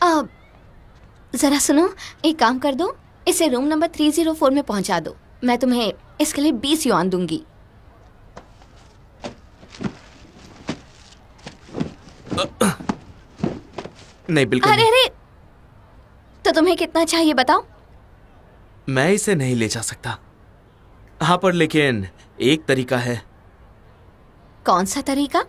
अब जरा सुनो, एक काम कर दो, इसे रूम नंबर 304 में पहुंचा दो। मैं तुम्हें इसके लिए 20 युआन दूंगी। नहीं, बिल्कुल अरे नहीं। अरे, तो तुम्हें कितना चाहिए बताओ? मैं इसे नहीं ले जा सकता। हाँ, पर लेकिन एक तरीका है। कौन सा तरीका?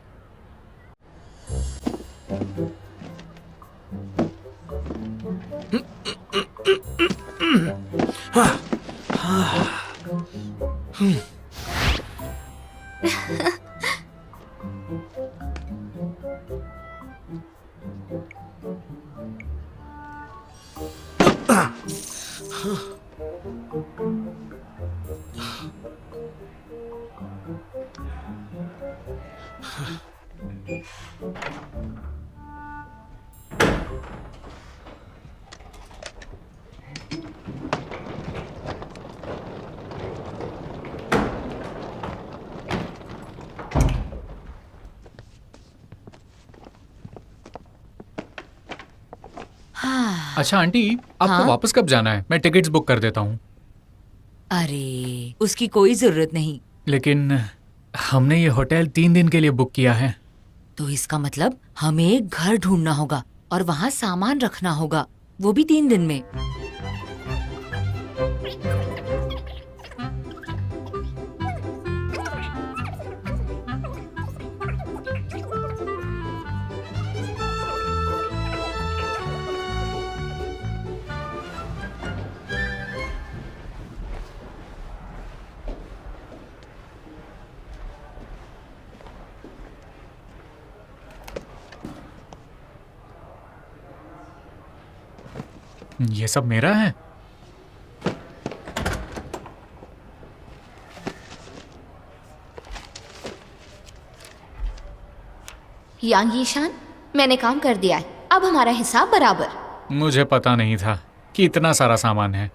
अच्छा आंटी, आपको हाँ? वापस कब जाना है? मैं टिकट्स बुक कर देता हूँ। अरे उसकी कोई जरूरत नहीं। लेकिन हमने ये होटल 3 दिन के लिए बुक किया है। तो इसका मतलब हमें एक घर ढूंढना होगा और वहाँ सामान रखना होगा, वो भी 3 दिन में। ये सब मेरा है। यांग यीशान, मैंने काम कर दिया है, अब हमारा हिसाब बराबर। मुझे पता नहीं था कि इतना सारा सामान है।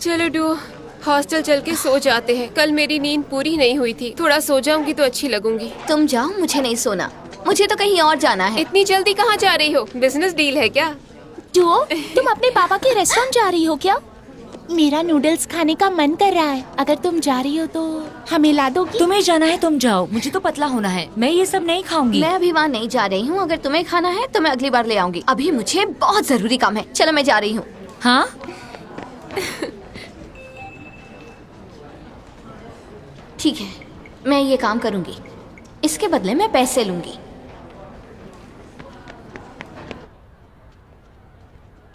चलो डू, हॉस्टल चल के सो जाते हैं। कल मेरी नींद पूरी नहीं हुई थी, थोड़ा सो जाऊंगी तो अच्छी लगूंगी। तुम जाओ, मुझे नहीं सोना, मुझे तो कहीं और जाना है। इतनी जल्दी कहाँ जा रही हो? बिजनेस डील है क्या? डुओ, तुम अपने पापा के रेस्टोरेंट जा रही हो क्या? मेरा नूडल्स खाने का मन कर रहा है, अगर तुम जा रही हो तो हमें ला दोगी? तुम्हें जाना है तुम जाओ, मुझे तो पतला होना है, मैं ये सब नहीं खाऊंगी। मैं अभी वहाँ नहीं जा रही हूँ, अगर तुम्हें खाना है तो मैं अगली बार ले आऊंगी। अभी मुझे बहुत जरूरी काम है, चलो मैं जा रही हूँ। हाँ? ठीक है, मैं ये काम करूंगी, इसके बदले मैं पैसे लूंगी।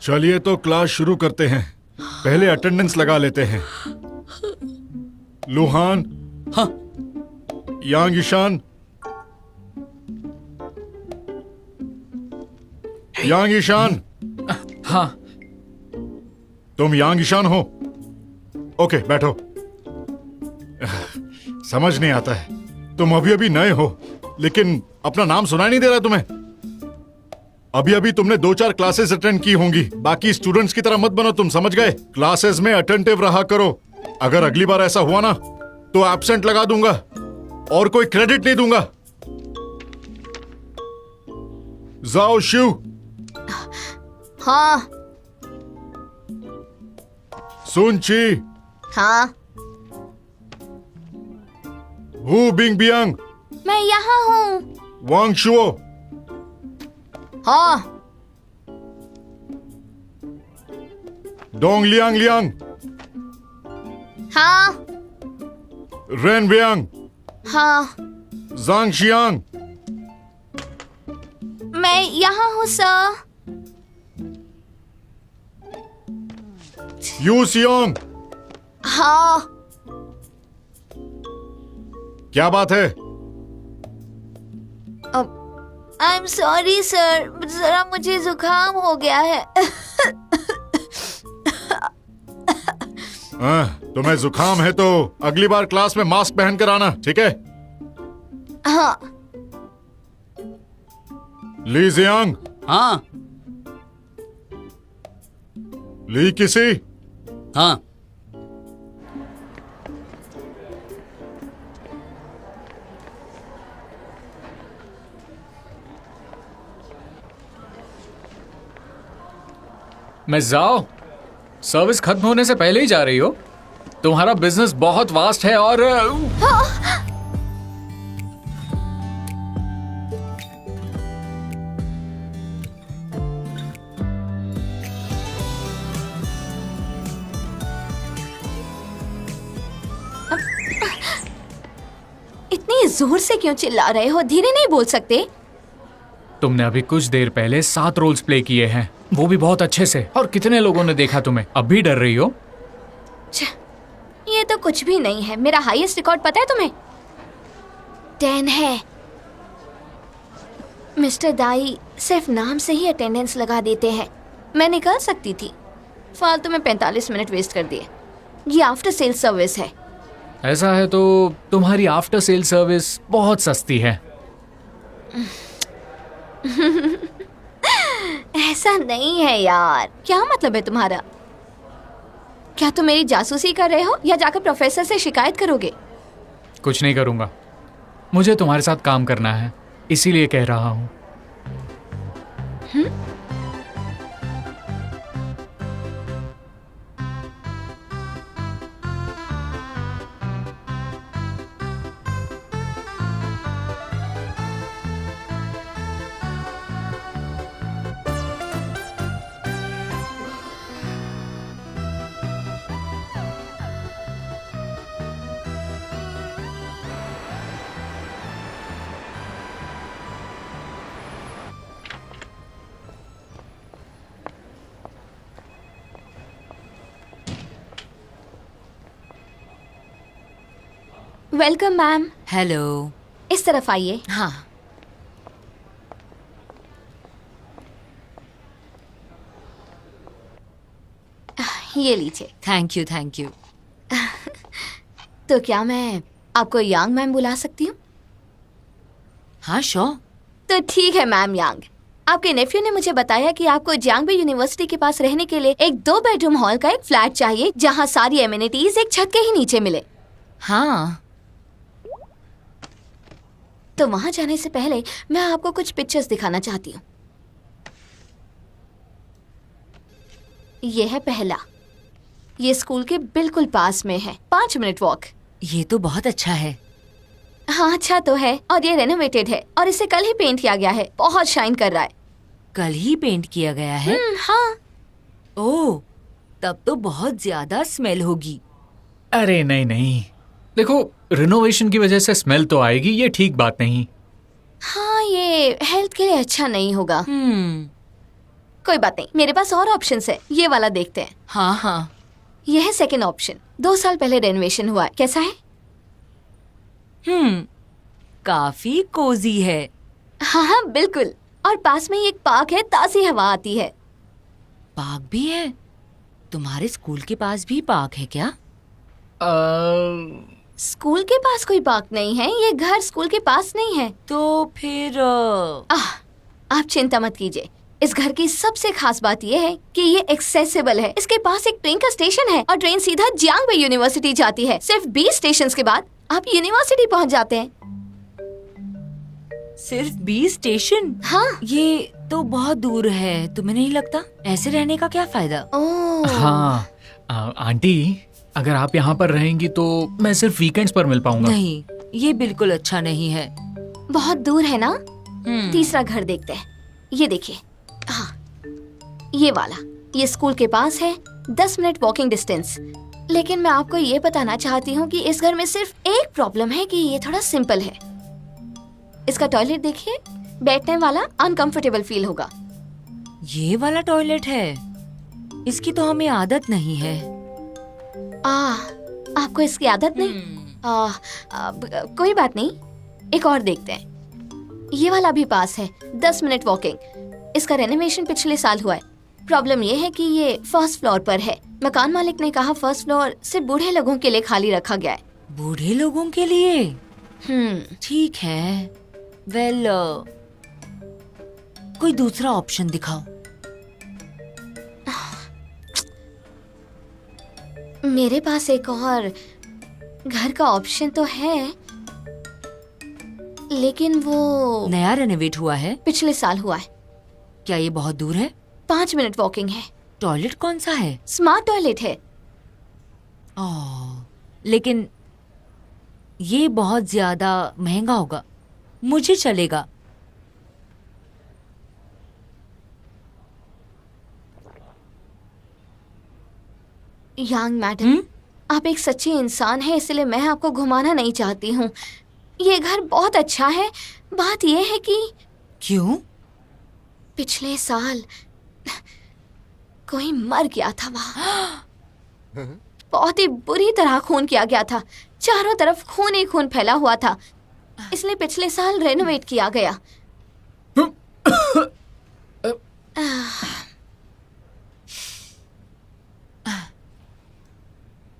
चलिए तो क्लास शुरू करते हैं। पहले अटेंडेंस लगा लेते हैं। लुहान। हाँ। यांग ईशान। यांग ईशान। हाँ। तुम यांग ईशान हो? ओके, बैठो। समझ नहीं आता है, तुम अभी अभी नए हो, लेकिन अपना नाम सुनाई नहीं दे रहा तुम्हें। अभी अभी तुमने 2-4 क्लासेस अटेंड की होंगी। बाकी स्टूडेंट्स की तरह मत बनो, तुम समझ गए? क्लासेस में अटेंटिव रहा करो। अगर अगली बार ऐसा हुआ ना तो एब्सेंट लगा दूंगा और कोई क्रेडिट नहीं दूंगा। जाओ शिव। हाँ। सुनची। हाँ। Hu Bing Biang. मैं यहाँ हूँ। Wang Shuo. हाँ। Dong Liang Liang. हाँ। Ren Biang. हाँ। Zhang Xiang. मैं यहाँ हूँ सर। यू सियोंग। हाँ। क्या बात है? आई एम सॉरी सर, जरा मुझे जुकाम हो गया है। तुम्हें जुकाम है तो अगली बार क्लास में मास्क पहन कर आना, ठीक है? हाँ। ली जियांग, हाँ ली किसी, हाँ। मैं जाओ, सर्विस खत्म होने से पहले ही जा रही हो? तुम्हारा बिजनेस बहुत वास्ट है और इतनी जोर से क्यों चिल्ला रहे हो? धीरे नहीं बोल सकते? तुमने अभी कुछ देर पहले 7 रोल्स प्ले किए हैं, वो भी बहुत अच्छे से। और कितने लोगों ने देखा तुम्हें? अब भी डर रही हो? ये तो कुछ भी नहीं है। मेरा हाईएस्ट रिकॉर्ड पता है तुम्हें? 10 है। मिस्टर दाई सिर्फ नाम से ही अटेंडेंस लगा देते हैं। मैं निकल सकती थी, फालतू में 45 मिनट वेस्ट कर दिए। ये आफ्टर सेल सर्विस है। ऐसा है तो तुम्हारी आफ्टर सेल सर्विस बहुत सस्ती है। ऐसा नहीं है यार। क्या मतलब है तुम्हारा? क्या तुम मेरी जासूसी कर रहे हो या जाकर प्रोफेसर से शिकायत करोगे? कुछ नहीं करूंगा, मुझे तुम्हारे साथ काम करना है, इसीलिए कह रहा हूँ। Welcome ma'am. हेलो। इस तरफ आइए। हाँ। ये लीजिए। Thank you thank you. तो क्या मैं आपको यांग मैम बुला सकती हूँ? हाँ श्योर। तो ठीक है मैम यांग। आपके नेफ्यू ने मुझे बताया कि आपको जियांगबे यूनिवर्सिटी के पास रहने के लिए एक 2 बेडरूम हॉल का एक फ्लैट चाहिए, जहाँ सारी एमिनिटीज एक छत के ही नीचे मिले। हाँ। तो वहाँ जाने से पहले मैं आपको कुछ पिक्चर्स दिखाना चाहती हूँ। ये है पहला। ये स्कूल के बिल्कुल पास में है, 5 मिनट वॉक। ये तो बहुत अच्छा है। हाँ अच्छा तो है, और ये रेनोवेटेड है और इसे कल ही पेंट किया गया है। बहुत शाइन कर रहा है। कल ही पेंट किया गया है? हाँ। ओह, तब तो बहुत ज्यादा स्मेल होगी। अरे नहीं नहीं, देखो रिनोवेशन की वजह से स्मेल तो आएगी, ये ठीक बात नहीं। हाँ ये हेल्थ के लिए अच्छा नहीं होगा। कोई बात नहीं, मेरे पास और ऑप्शंस है। ये वाला देखते हैं। हाँ हाँ। ये है सेकंड ऑप्शन। 2 साल पहले रेनोवेशन हुआ है। कैसा है? काफी कोजी है। हाँ हाँ बिल्कुल। और पास में ही एक पार्क है, ताज़ी हवा आती है। पार्क भी है? तुम्हारे स्कूल के पास भी पार्क है क्या? स्कूल के पास कोई पार्क नहीं है। ये घर स्कूल के पास नहीं है। तो फिर आप चिंता मत कीजिए। इस घर की सबसे खास बात यह है कि ये एक्सेसिबल है। इसके पास एक ट्रेन का स्टेशन है और ट्रेन सीधा जियांगबे यूनिवर्सिटी जाती है। सिर्फ 20 स्टेशंस के बाद आप यूनिवर्सिटी पहुंच जाते हैं। सिर्फ 20 स्टेशन? हाँ। ये तो बहुत दूर है, तुम्हें नहीं लगता? ऐसे रहने का क्या फायदा? हाँ आंटी, अगर आप यहाँ पर रहेंगी तो मैं सिर्फ वीकेंड्स पर मिल पाऊंगा। नहीं, ये बिल्कुल अच्छा नहीं है। बहुत दूर है ना? तीसरा घर देखते हैं। ये देखिए। हाँ ये वाला। ये स्कूल के पास है, 10 मिनट वॉकिंग डिस्टेंस। लेकिन मैं आपको ये बताना चाहती हूँ कि इस घर में सिर्फ एक प्रॉब्लम है कि ये थोड़ा सिंपल है। इसका टॉयलेट देखिए, बैठने वाला अनकंफर्टेबल फील होगा। ये वाला टॉयलेट है? इसकी तो हमें आदत नहीं है। आपको इसकी आदत नहीं? कोई बात नहीं, एक और देखते हैं। ये वाला भी पास है, 10 मिनट वॉकिंग। इसका रेनोवेशन पिछले साल हुआ है। प्रॉब्लम ये है कि ये फर्स्ट फ्लोर पर है। मकान मालिक ने कहा फर्स्ट फ्लोर सिर्फ बूढ़े लोगों के लिए खाली रखा गया है। बूढ़े लोगों के लिए? ठीक है। वेल कोई दूसरा ऑप्शन दिखाओ। मेरे पास एक और घर का ऑप्शन तो है, लेकिन वो नया रेनोवेट हुआ है? पिछले साल हुआ है। क्या ये बहुत दूर है? 5 मिनट वॉकिंग है। टॉयलेट कौन सा है? स्मार्ट टॉयलेट है। ओह, लेकिन ये बहुत ज्यादा महंगा होगा। मुझे चलेगा। यंग मैडम, आप एक सच्ची इंसान हैं, इसलिए मैं आपको घुमाना नहीं चाहती हूँ। ये घर बहुत अच्छा है। बात ये है कि क्यों? पिछले साल कोई मर गया था वहाँ। बहुत ही बुरी तरह खून किया गया था। चारों तरफ खून ही खून फैला हुआ था, इसलिए पिछले साल रेनोवेट किया गया।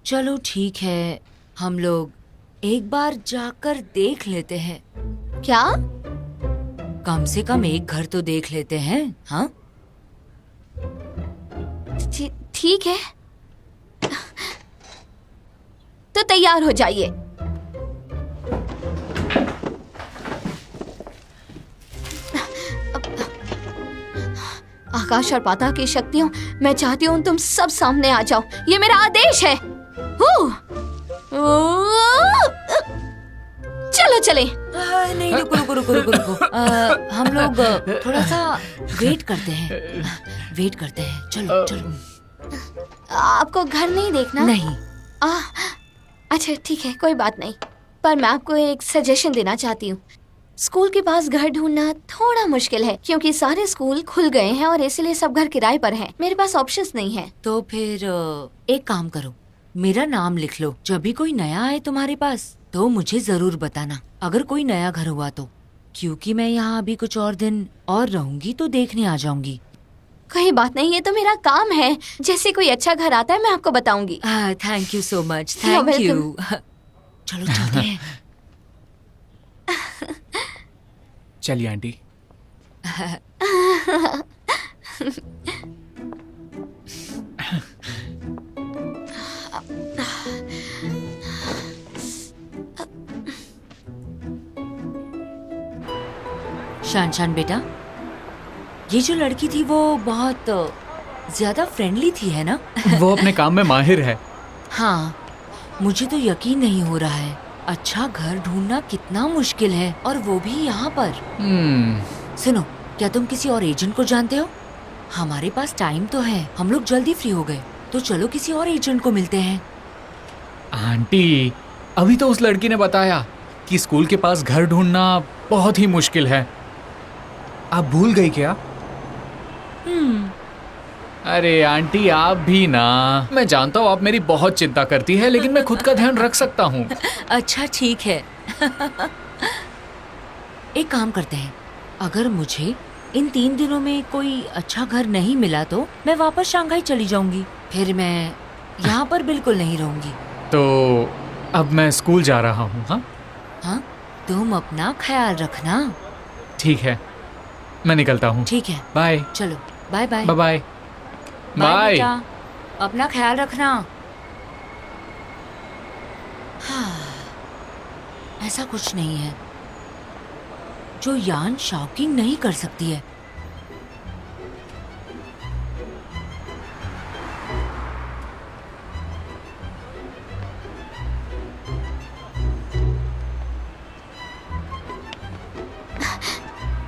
चलो ठीक है, हम लोग एक बार जाकर देख लेते हैं। क्या? कम से कम एक घर तो देख लेते हैं। हाँ, ठीक है, तो तैयार हो जाइए। आकाश और पाताल की शक्तियों, मैं चाहती हूँ तुम सब सामने आ जाओ। ये मेरा आदेश है। चलो चले। नहीं, रुको रुको रुको रुको रुको। हम लोग थोड़ा सा वेट करते हैं। वेट करते हैं। चलो चलो। आपको घर नहीं देखना? नहीं। अच्छा ठीक है, कोई बात नहीं। पर मैं आपको एक सजेशन देना चाहती हूँ। स्कूल के पास घर ढूंढना थोड़ा मुश्किल है, क्योंकि सारे स्कूल खुल गए हैं और इसलिए सब घर किराए पर हैं। मेरे पास ऑप्शंस नहीं है। तो फिर एक काम करो, मेरा नाम लिख लो। जब भी कोई नया आए तुम्हारे पास तो मुझे जरूर बताना, अगर कोई नया घर हुआ तो, क्योंकि मैं यहाँ अभी कुछ और दिन और रहूंगी तो देखने आ जाऊंगी। कोई बात नहीं, ये तो मेरा काम है। जैसे कोई अच्छा घर आता है मैं आपको बताऊंगी। Thank you so much. You're thank you. welcome. चलो चलते हैं। चलिए आंटी। शान शान बेटा, ये जो लड़की थी वो बहुत ज्यादा फ्रेंडली थी, है ना? वो अपने काम में माहिर है। हाँ, मुझे तो यकीन नहीं हो रहा है। अच्छा घर ढूंढना कितना मुश्किल है, और वो भी यहाँ पर। सुनो, क्या तुम किसी और एजेंट को जानते हो? हमारे पास टाइम तो है, हम लोग जल्दी फ्री हो गए, तो चलो किसी और एजेंट को मिलते हैं। आंटी, अभी तो उस लड़की ने बताया कि स्कूल के पास घर ढूंढना बहुत ही मुश्किल है। आप भूल गई क्या? अरे आंटी, आप भी ना। मैं जानता हूँ आप मेरी बहुत चिंता करती है, लेकिन मैं खुद का ध्यान रख सकता हूँ। अच्छा ठीक है। एक काम करते हैं, अगर मुझे इन 3 दिनों में कोई अच्छा घर नहीं मिला तो मैं वापस शंघाई चली जाऊंगी। फिर मैं यहाँ पर बिल्कुल नहीं रहूंगी। तो अब मैं स्कूल जा रहा हूँ। हाँ हाँ, तुम अपना ख्याल रखना। ठीक है, मैं निकलता हूँ। ठीक है, बाय। चलो bye bye. Bye bye. Bye. बेटा, अपना ख्याल रखना। हाँ, ऐसा कुछ नहीं है जो यान शॉकिंग नहीं कर सकती है।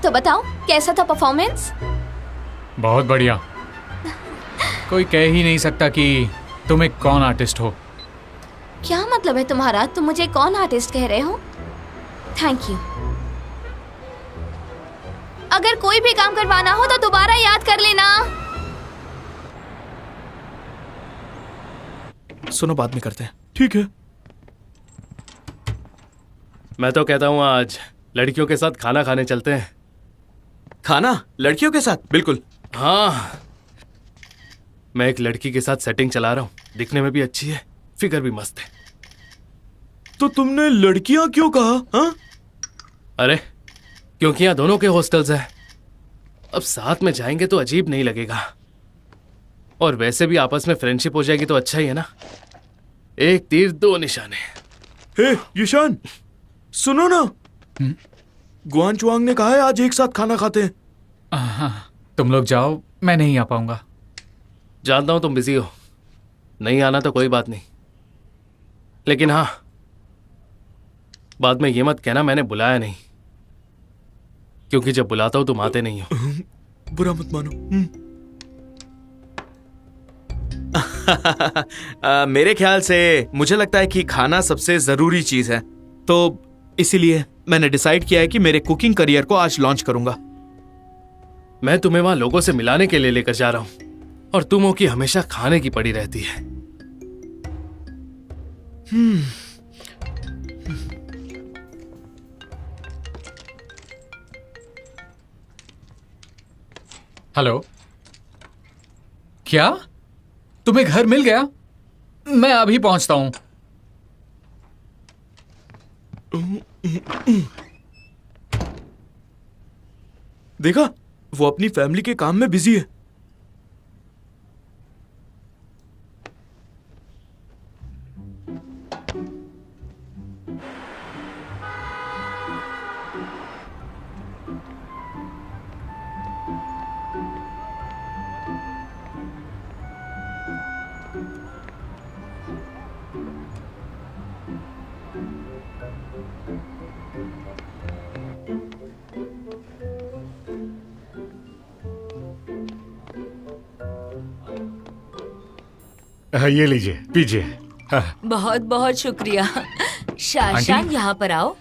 तो बताओ, कैसा था परफॉर्मेंस? बहुत बढ़िया। कोई कह ही नहीं सकता कि तुम एक कौन आर्टिस्ट हो। क्या मतलब है तुम्हारा? तुम मुझे कौन आर्टिस्ट कह रहे हो? Thank you. अगर कोई भी काम करवाना हो तो दोबारा याद कर लेना। सुनो, बाद में करते हैं। ठीक है। मैं तो कहता हूँ आज लड़कियों के साथ खाना खाने चलते हैं। खाना लड़कियों के साथ? बिल्कुल। हाँ, मैं एक लड़की के साथ सेटिंग चला रहा हूँ। दिखने में भी अच्छी है, फिगर भी मस्त है। तो तुमने लड़कियां क्यों कहा? हाँ? अरे क्योंकि यहाँ दोनों के हॉस्टल्स हैं। अब साथ में जाएंगे तो अजीब नहीं लगेगा, और वैसे भी आपस में फ्रेंडशिप हो जाएगी तो अच्छा ही है ना। एक तीर दो निशाने। हे युशान, सुनो ना। गुआन चुआंग ने कहा है आज एक साथ खाना खाते हैं। हाँ, तुम लोग जाओ, मैं नहीं आ पाऊंगा। जानता हूं तुम बिजी हो, नहीं आना तो कोई बात नहीं, लेकिन हाँ, बाद में ये मत कहना मैंने बुलाया नहीं, क्योंकि जब बुलाता हूं तुम आते नहीं हो। बुरा मत मानो। मेरे ख्याल से मुझे लगता है कि खाना सबसे जरूरी चीज है, तो इसीलिए मैंने डिसाइड किया है कि मेरे कुकिंग करियर को आज लॉन्च करूंगा। मैं तुम्हें वहां लोगों से मिलाने के लिए लेकर जा रहा हूं, और तुम हो कि हमेशा खाने की पड़ी रहती है। हेलो, क्या तुम्हें घर मिल गया? मैं अभी पहुंचता हूं। देखा, वो अपनी फैमिली के काम में बिजी है। ये लीजिए, पीजिए। हाँ। बहुत बहुत शुक्रिया। शाशान, आंटी? यहाँ पर आओ।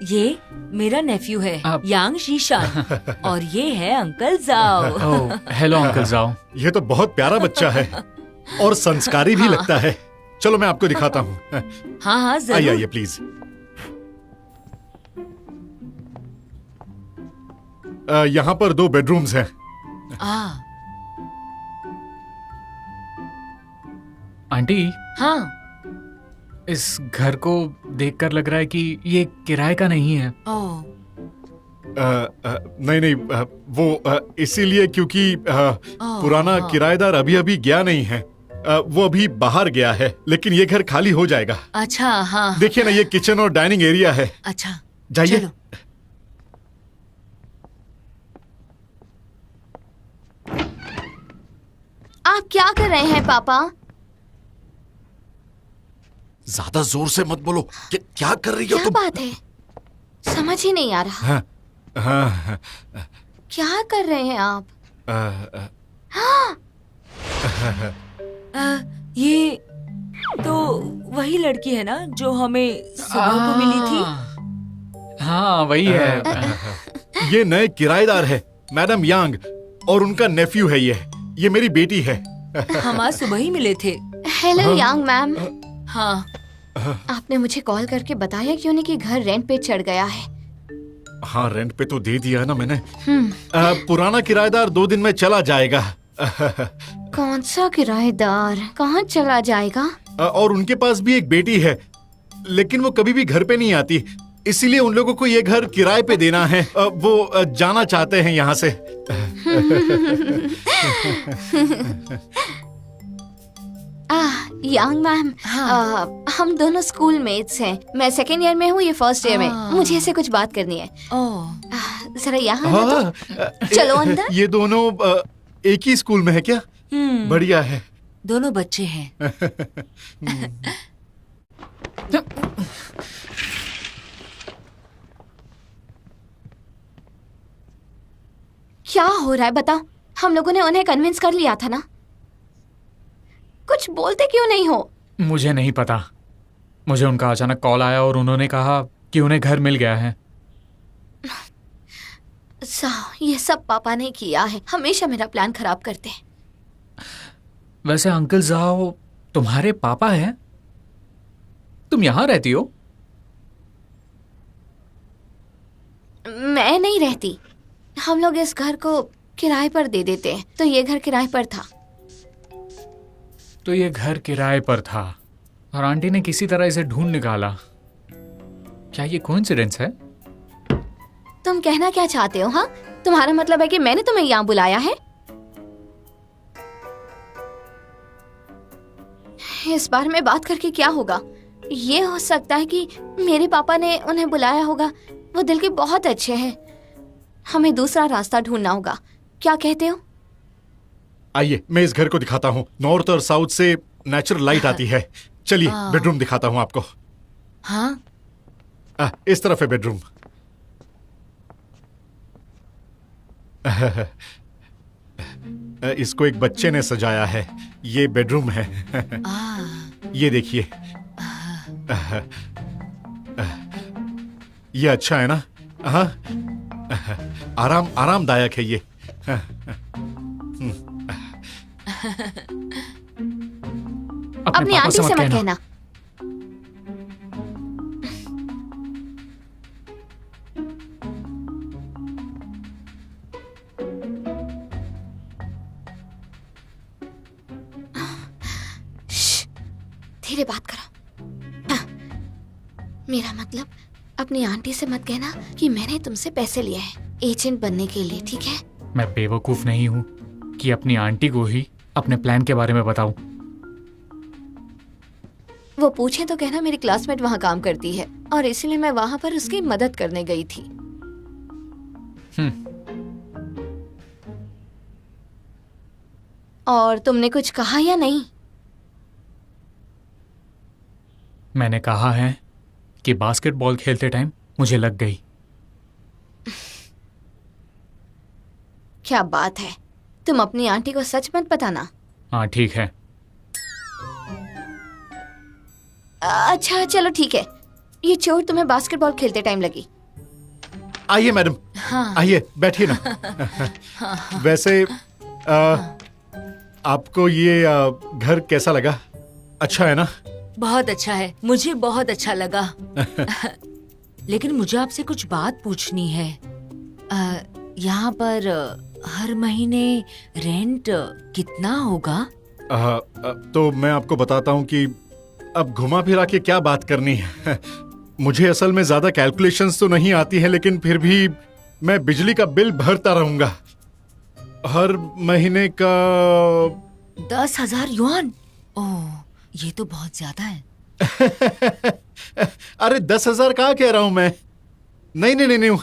ये मेरा नेफ्यू है, आप- यांग शीशान, और ये है अंकल जाओ। ओह, हेलो अंकल जाओ। ये तो बहुत प्यारा बच्चा है और संस्कारी भी लगता है। चलो मैं आपको दिखाता हूँ। हाँ हाँ आइए जरूर। आइए प्लीज। यहाँ पर 2 बेडरूम्स हैं। आंटी, हाँ। इस घर को देखकर लग रहा है कि ये किराए का नहीं है। ओह, नहीं नहीं, वो इसीलिए क्योंकि पुराना किराएदार अभी अभी गया नहीं है। वो अभी बाहर गया है, लेकिन ये घर खाली हो जाएगा। अच्छा, हाँ। देखिए ना, ये किचन और डाइनिंग एरिया है। अच्छा, जाइए। चलो। आप क्या कर रहे हैं पापा? ज्यादा जोर से मत बोलो। क्या कर रही हो क्या तुम? बात है, समझ ही नहीं आ रहा। हाँ, क्या कर रहे हैं आप? ये तो वही लड़की है ना जो हमें सुबह को मिली थी। हाँ, वही है। ये नए किराएदार है, मैडम यांग, और उनका नेफ्यू है ये मेरी बेटी है। हम आज सुबह ही मिले थे। हेलो यांग मैम, हाँ। आपने मुझे कॉल करके बताया क्यों नहीं कि घर रेंट पे चढ़ गया है? हाँ, रेंट पे तो दे दिया ना मैंने। पुराना किराएदार 2 दिन में चला जाएगा। कौन सा किराएदार कहाँ चला जाएगा? और उनके पास भी एक बेटी है, लेकिन वो कभी भी घर पे नहीं आती, इसीलिए उन लोगों को ये घर किराए पे देना है। वो जाना चाहते हैं यहाँ से। यांग मैम, हम दोनों स्कूल मेट्स हैं। मैं सेकेंड ईयर में हूँ, ये फर्स्ट ईयर में। मुझे ऐसे कुछ बात करनी है। जरा यहाँ आ तो। चलो अंदर। ये दोनों एक ही स्कूल में है क्या? बढ़िया है। दोनों बच्चे हैं। क्या हो रहा है बताओ? हम लोगों ने उन्हें कन्विंस कर लिया था ना। कुछ बोलते क्यों नहीं हो? मुझे नहीं पता, मुझे उनका अचानक कॉल आया और उन्होंने कहा कि उन्हें घर मिल गया है। ये सब पापा ने किया है, हमेशा मेरा प्लान खराब करते हैं। वैसे अंकल जाओ तुम्हारे पापा हैं? तुम यहाँ रहती हो? मैं नहीं रहती, हम लोग इस घर को किराए पर दे देते हैं, तो ये घर किराए पर था। तो ये घर किराए पर था और आंटी ने किसी तरह इसे ढूंढ निकाला। क्या ये कोइंसिडेंस है? तुम कहना क्या चाहते हो? हाँ, तुम्हारा मतलब है कि मैंने तुम्हें यहाँ बुलाया है? इस बारे में बात करके क्या होगा? ये हो सकता है कि मेरे पापा ने उन्हें बुलाया होगा। वो दिल के बहुत अच्छे हैं। हमें दूसरा रास्ता ढूंढना होगा। क्या कहते हो? आइए, मैं इस घर को दिखाता हूँ। नॉर्थ और साउथ से नेचुरल लाइट आती है। चलिए बेडरूम दिखाता हूँ आपको। हाँ, इस तरफ है बेडरूम। इसको एक बच्चे ने सजाया है। ये बेडरूम है। ये देखिए। ये अच्छा है ना? हाँ, आरामदायक है ये। अपनी पापा आंटी से मत कहना। धीरे बात करो। मेरा मतलब अपनी आंटी से मत कहना कि मैंने तुमसे पैसे लिए हैं एजेंट बनने के लिए, ठीक है? मैं बेवकूफ नहीं हूँ कि अपनी आंटी को ही अपने प्लान के बारे में बताऊं। वो पूछे तो कहना मेरी क्लासमेट वहाँ काम करती है और इसीलिए मैं वहाँ पर उसकी मदद करने गई थी। और तुमने कुछ कहा या नहीं? मैंने कहा है कि बास्केटबॉल खेलते टाइम मुझे लग गई। क्या बात है, तुम अपनी आंटी को सच मत बताना। हाँ ठीक है। अच्छा चलो ठीक है, ये चोट तुम्हें बास्केटबॉल खेलते टाइम लगी। आइए मैडम। हाँ। आइए बैठिए ना। वैसे आपको ये घर कैसा लगा? अच्छा है ना? बहुत अच्छा है, मुझे बहुत अच्छा लगा। लेकिन मुझे आपसे कुछ बात पूछनी है। यहाँ पर हर महीने रेंट कितना होगा? तो मैं आपको बताता हूँ कि अब घुमा फिरा के क्या बात करनी है। मुझे असल में ज्यादा कैलकुलेशंस तो नहीं आती है, लेकिन फिर भी मैं बिजली का बिल भरता रहूंगा। हर महीने का 10,000 युआन। ओह, ये तो बहुत ज्यादा है। अरे 10,000 कहाँ कह रहा हूं मैं। नहीं नहीं नहीं नहीं,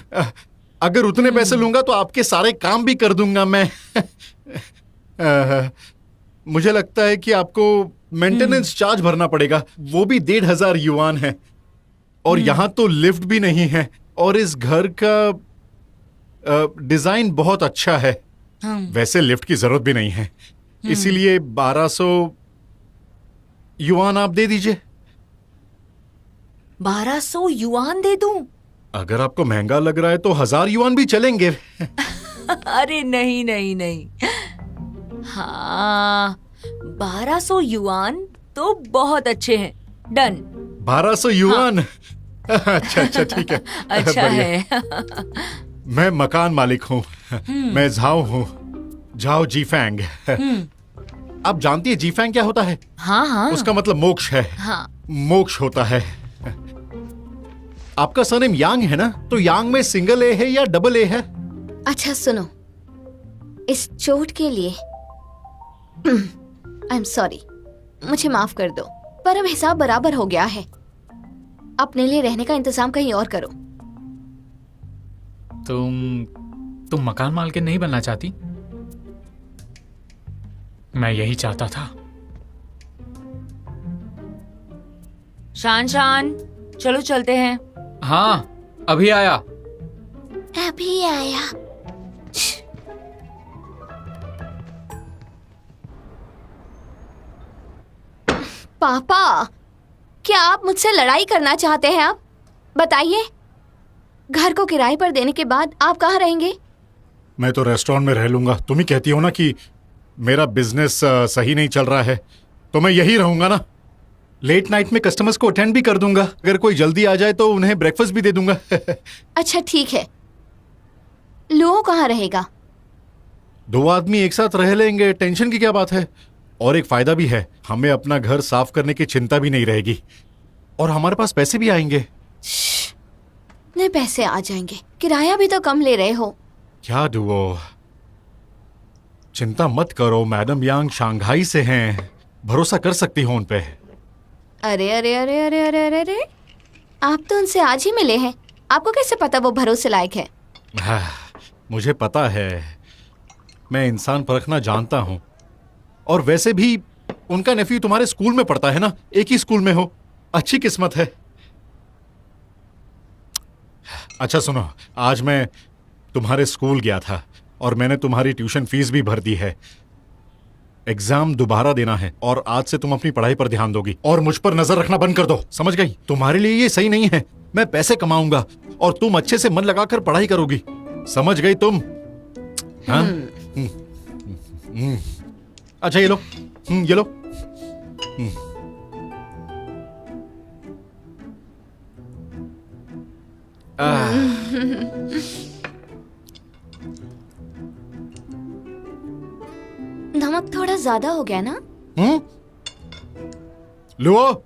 अगर उतने पैसे लूंगा तो आपके सारे काम भी कर दूंगा मैं। मुझे लगता है कि आपको मेंटेनेंस चार्ज भरना पड़ेगा, वो भी 1,500 युआन है। और यहाँ तो लिफ्ट भी नहीं है। और इस घर का डिजाइन बहुत अच्छा है। वैसे लिफ्ट की जरूरत भी नहीं है, इसीलिए 1200 युआन आप दे दीजिए। 1200 युआन दे दूं? अगर आपको महंगा लग रहा है तो 1000 युआन भी चलेंगे। अरे नहीं नहीं नहीं। हाँ, 1200 युआन तो बहुत अच्छे हैं। डन। 1200 युआन। अच्छा अच्छा ठीक है। अच्छा बढ़िया। है। मैं मकान मालिक हूँ। मैं झाओ हूँ, झाओ जीफैंग। आप जानती है जीफैंग क्या होता है? हाँ हाँ। उसका मतलब मोक्ष है। हाँ। मोक्ष होता है। आपका सरनेम यांग है ना? तो यांग में सिंगल ए है या डबल ए है? अच्छा सुनो, इस चोट के लिए आई एम सॉरी, मुझे माफ कर दो, पर अब हिसाब बराबर हो गया है। अपने लिए रहने का इंतजाम कहीं और करो। तुम मकान मालकिन नहीं बनना चाहती? मैं यही चाहता था। शान शान, चलो चलते हैं। हाँ अभी आया। अभी आया। पापा, क्या आप मुझसे लड़ाई करना चाहते हैं? आप बताइए, घर को किराए पर देने के बाद आप कहाँ रहेंगे? मैं तो रेस्टोरेंट में रह लूंगा। तुम ही कहती हो ना कि मेरा बिजनेस सही नहीं चल रहा है, तो मैं यही रहूंगा ना। लेट नाइट में कस्टमर्स को अटेंड भी कर दूंगा। अगर कोई जल्दी आ जाए तो उन्हें ब्रेकफास्ट भी दे दूंगा। अच्छा ठीक है, लुओ कहाँ रहेगा? 2 आदमी एक साथ रह लेंगे, टेंशन की क्या बात है। और एक फायदा भी है, हमें अपना घर साफ करने की चिंता भी नहीं रहेगी और हमारे पास पैसे भी आएंगे। नहीं, पैसे आ जाएंगे, किराया भी तो कम ले रहे हो। क्या डुओ, चिंता मत करो, मैडम यांग शंघाई से हैं, भरोसा कर सकती हो उन पे। अरे अरे अरे अरे अरे अरे अरे, आप तो उनसे आज ही मिले हैं, आपको कैसे पता वो भरोसे लायक है? मुझे पता है, मैं इंसान परखना जानता हूं। और वैसे भी उनका नेफ्यू तुम्हारे स्कूल में पढ़ता है ना, एक ही स्कूल में हो, अच्छी किस्मत है। अच्छा सुनो, आज मैं तुम्हारे स्कूल गया था और मैंने तुम्हारी ट्यूशन फीस भी भर दी है। एग्जाम दोबारा देना है और आज से तुम अपनी पढ़ाई पर ध्यान दोगी और मुझ पर नजर रखना बंद कर दो, समझ गई? तुम्हारे लिए ये सही नहीं है। मैं पैसे कमाऊंगा और तुम अच्छे से मन लगाकर पढ़ाई करोगी, समझ गई तुम? हाँ? अच्छा ये लो, ये लो। नमक थोड़ा ज्यादा हो गया ना? लो